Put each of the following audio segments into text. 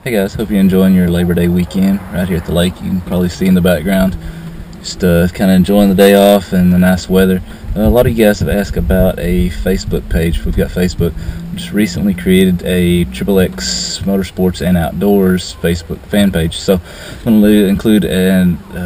Hey guys, hope you're enjoying your Labor Day weekend right here at the lake. You can probably see in the background. Just kind of enjoying the day off and the nice weather. A lot of you guys have asked about a Facebook page. We've got Facebook. Just recently created a XXX Motorsports and Outdoors Facebook fan page. So I'm going to include a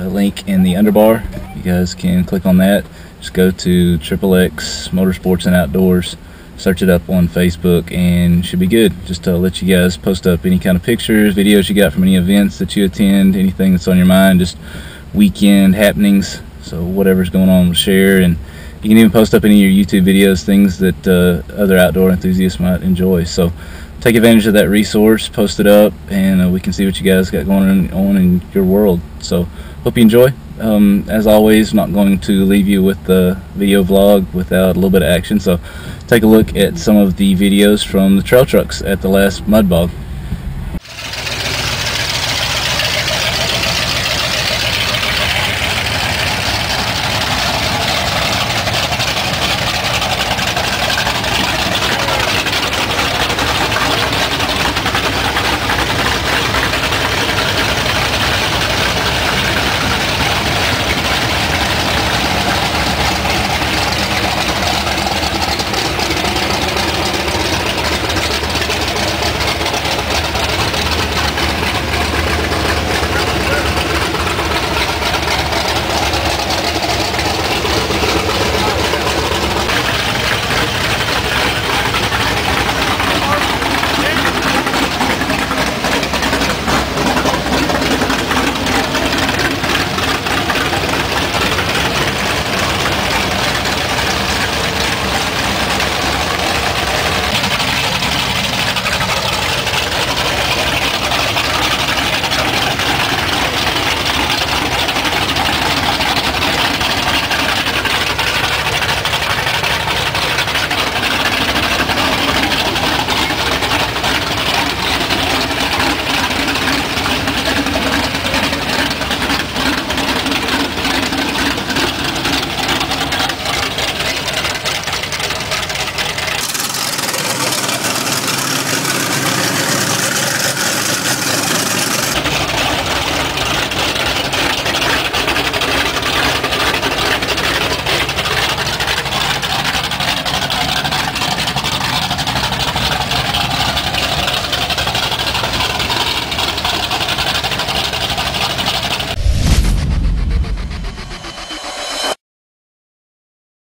link in the underbar. You guys can click on that. Just go to XXX Motorsports and Outdoors. Search it up on Facebook and should be good. Just to let you guys post up any kind of pictures, videos you got from any events that you attend, anything that's on your mind, just weekend happenings. So whatever's going on, share, and you can even post up any of your YouTube videos, things that other outdoor enthusiasts might enjoy. So take advantage of that resource, post it up, and we can see what you guys got going on in your world. So hope you enjoy. As always, not going to leave you with the video vlog without a little bit of action. So take a look at some of the videos from the trail trucks at the last mud bog.